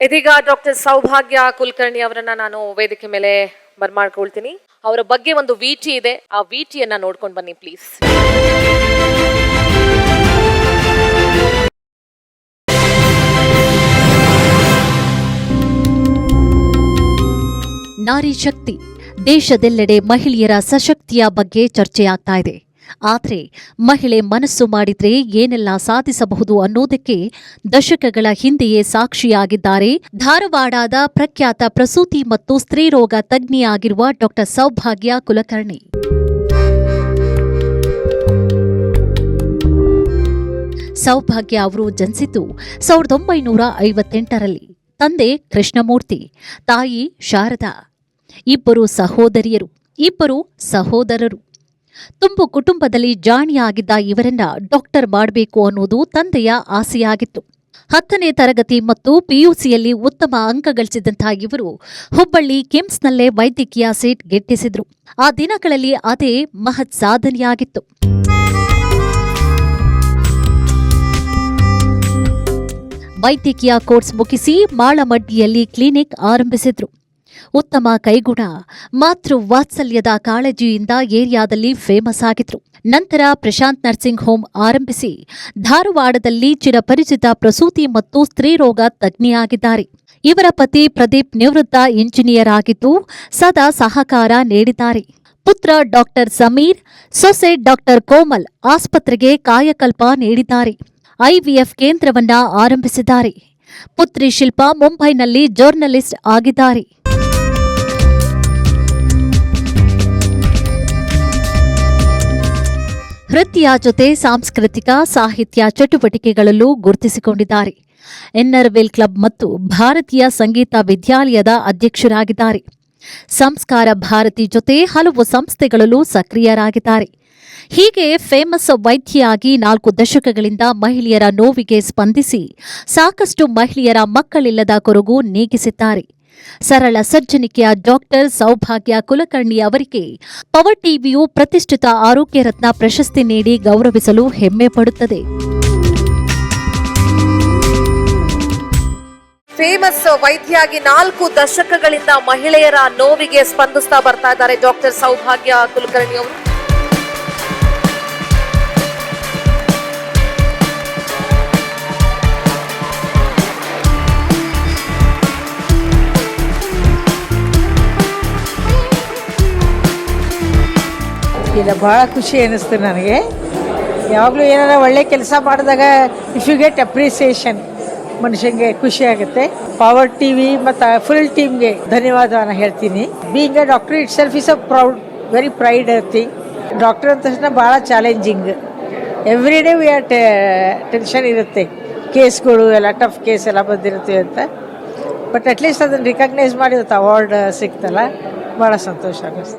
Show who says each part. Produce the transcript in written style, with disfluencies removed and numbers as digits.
Speaker 1: ಇದೀಗ ಡಾಕ್ಟರ್ ಸೌಭಾಗ್ಯ ಕುಲಕರ್ಣಿ ಅವರನ್ನ ನಾನು ವೇದಿಕೆ ಮೇಲೆ ಬರ್ಮಾಡ್ಕೊಳ್ತೀನಿ. ಅವರ ಬಗ್ಗೆ ಒಂದು ವಿಟಿ ಇದೆ, ಆ ವಿಟಿಯನ್ನ ನೋಡ್ಕೊಂಡು ಬನ್ನಿ ಪ್ಲೀಸ್.
Speaker 2: ನಾರಿ ಶಕ್ತಿ. ದೇಶದೆಲ್ಲೆಡೆ ಮಹಿಳೆಯರ ಸಶಕ್ತಿಯ ಬಗ್ಗೆ ಚರ್ಚೆಯಾಗ್ತಾ ಇದೆ. ಆದರೆ ಮಹಿಳೆ ಮನಸ್ಸು ಮಾಡಿದ್ರೆ ಏನೆಲ್ಲ ಸಾಧಿಸಬಹುದು ಅನ್ನೋದಕ್ಕೆ ದಶಕಗಳ ಹಿಂದೆಯೇ ಸಾಕ್ಷಿಯಾಗಿದ್ದಾರೆ ಧಾರವಾಡದ ಪ್ರಖ್ಯಾತ ಪ್ರಸೂತಿ ಮತ್ತು ಸ್ತ್ರೀರೋಗ ತಜ್ಞೆಯಾಗಿರುವ ಡಾಕ್ಟರ್ ಸೌಭಾಗ್ಯ ಕುಲಕರ್ಣಿ. ಸೌಭಾಗ್ಯ ಅವರು ಜನಿಸಿದ್ದು 1958ರಲ್ಲಿ. ತಂದೆ ಕೃಷ್ಣಮೂರ್ತಿ, ತಾಯಿ ಶಾರದಾ. ಇಬ್ಬರು ಸಹೋದರಿಯರು, ಇಬ್ಬರು ಸಹೋದರರು. ತುಂಬು ಕುಟುಂಬದಲ್ಲಿ ಜಾಣಿಯಾಗಿದ್ದ ಇವರನ್ನ ಡಾಕ್ಟರ್ ಮಾಡಬೇಕು ಅನ್ನೋದು ತಂದೆಯ ಆಸೆಯಾಗಿತ್ತು. 10ನೇ ತರಗತಿ ಮತ್ತು ಪಿಯುಸಿಯಲ್ಲಿ ಉತ್ತಮ ಅಂಕ ಗಳಿಸಿದಂತಹ ಇವರು ಹುಬ್ಬಳ್ಳಿ ಕಿಮ್ಸ್ನಲ್ಲೇ ವೈದ್ಯಕೀಯ ಸೀಟ್ ಗಿಟ್ಟಿಸಿದ್ರು. ಆ ದಿನಗಳಲ್ಲಿ ಅದೇ ಮಹತ್ ಸಾಧನೆಯಾಗಿತ್ತು. ವೈದ್ಯಕೀಯ ಕೋರ್ಸ್ ಮುಗಿಸಿ ಮಾಳಮಡ್ಡಿಯಲ್ಲಿ ಕ್ಲಿನಿಕ್ ಆರಂಭಿಸಿದ್ರು. ಉತ್ತಮ ಕೈಗುಣ, ಮಾತೃ ವಾತ್ಸಲ್ಯದ ಕಾಳಜಿಯಿಂದ ಏರಿಯಾದಲ್ಲಿ ಫೇಮಸ್ ಆಗಿದ್ರು. ನಂತರ ಪ್ರಶಾಂತ್ ನರ್ಸಿಂಗ್ ಹೋಮ್ ಆರಂಭಿಸಿ ಧಾರವಾಡದಲ್ಲಿ ಚಿರಪರಿಚಿತ ಪ್ರಸೂತಿ ಮತ್ತು ಸ್ತ್ರೀರೋಗ ತಜ್ಞೆಯಾಗಿದ್ದಾರೆ. ಇವರ ಪತಿ ಪ್ರದೀಪ್ ನಿವೃತ್ತ ಇಂಜಿನಿಯರ್ ಆಗಿದ್ದು ಸದಾ ಸಹಕಾರ ನೀಡಿದ್ದಾರೆ. ಪುತ್ರ ಡಾಕ್ಟರ್ ಸಮೀರ್, ಸೊಸೆ ಡಾಕ್ಟರ್ ಕೋಮಲ್ ಆಸ್ಪತ್ರೆಗೆ ಕಾಯಕಲ್ಪ ನೀಡಿದ್ದಾರೆ. ಐವಿಎಫ್ ಕೇಂದ್ರವನ್ನ ಆರಂಭಿಸಿದ್ದಾರೆ. ಪುತ್ರಿ ಶಿಲ್ಪಾ ಮುಂಬೈನಲ್ಲಿ ಜರ್ನಲಿಸ್ಟ್ ಆಗಿದ್ದಾರೆ. ನೃತ್ಯ ಜೊತೆ ಸಾಂಸ್ಕೃತಿಕ ಸಾಹಿತ್ಯ ಚಟುವಟಿಕೆಗಳಲ್ಲೂ ಗುರುತಿಸಿಕೊಂಡಿದ್ದಾರೆ. ಎನ್ನರ್ವೆಲ್ ಕ್ಲಬ್ ಮತ್ತು ಭಾರತೀಯ ಸಂಗೀತ ವಿದ್ಯಾಲಯದ ಅಧ್ಯಕ್ಷರಾಗಿದ್ದಾರೆ. ಸಂಸ್ಕಾರ ಭಾರತಿ ಜೊತೆ ಹಲವು ಸಂಸ್ಥೆಗಳಲ್ಲೂ ಸಕ್ರಿಯರಾಗಿದ್ದಾರೆ. ಹೀಗೆ ಫೇಮಸ್ ವೈದ್ಯೆಯಾಗಿ 4 ದಶಕಗಳಿಂದ ಮಹಿಳೆಯರ ನೋವಿಗೆ ಸ್ಪಂದಿಸಿ ಸಾಕಷ್ಟು ಮಹಿಳೆಯರ ಮಕ್ಕಳಿಲ್ಲದ ಕೊರಗು ನೀಗಿಸಿದ್ದಾರೆ. ಸರಳ ಸಜ್ಜನಿಕೆಯ ಡಾಕ್ಟರ್ ಸೌಭಾಗ್ಯ ಕುಲಕರ್ಣಿ ಅವರಿಗೆ ಪವರ್ ಟಿವಿಯು ಪ್ರತಿಷ್ಠಿತ ಆರೋಗ್ಯ ರತ್ನ ಪ್ರಶಸ್ತಿ ನೀಡಿ ಗೌರವಿಸಲು ಹೆಮ್ಮೆ ಪಡುತ್ತದೆ.
Speaker 1: ಫೇಮಸ್ ವೈದ್ಯೆಯಾಗಿ 4 ದಶಕಗಳಿಂದ ಮಹಿಳೆಯರ ನೋವಿಗೆ ಸ್ಪಂದಿಸ್ತಾ ಬರ್ತಾ ಇದ್ದಾರೆ ಡಾಕ್ಟರ್ ಸೌಭಾಗ್ಯ ಕುಲಕರ್ಣಿ ಅವರು.
Speaker 3: ಇಲ್ಲ, ಭಾಳ ಖುಷಿ ಅನ್ನಿಸ್ತು ನನಗೆ. ಯಾವಾಗಲೂ ಏನಾರ ಒಳ್ಳೆ ಕೆಲಸ ಮಾಡಿದಾಗ ಇಫ್ ಯು ಗೆಟ್ ಅಪ್ರಿಸಿಯೇಷನ್ ಮನುಷ್ಯನಿಗೆ ಖುಷಿ ಆಗುತ್ತೆ. ಪವರ್ ಟಿವಿ ಮತ್ತು ಫುಲ್ ಟೀಮ್ಗೆ ಧನ್ಯವಾದವನ್ನು ಹೇಳ್ತೀನಿ. Being a doctor it self is a very pride thing. Doctor ಅಂದ ತಕ್ಷಣ ಭಾಳ challenging. Every day we are tension ಇರುತ್ತೆ, ಕೇಸ್ಗಳು ಎಲ್ಲ ಟಫ್ ಕೇಸ್ ಎಲ್ಲ ಬಂದಿರುತ್ತೆ ಅಂತ. ಬಟ್ ಅಟ್ಲೀಸ್ಟ್ ಅದನ್ನು ರಿಕಗ್ನೈಸ್ ಮಾಡಿ ಅವಾರ್ಡ್ ಸಿಕ್ತಲ್ಲ, ಭಾಳ ಸಂತೋಷ ಅನ್ನಿಸ್ತು.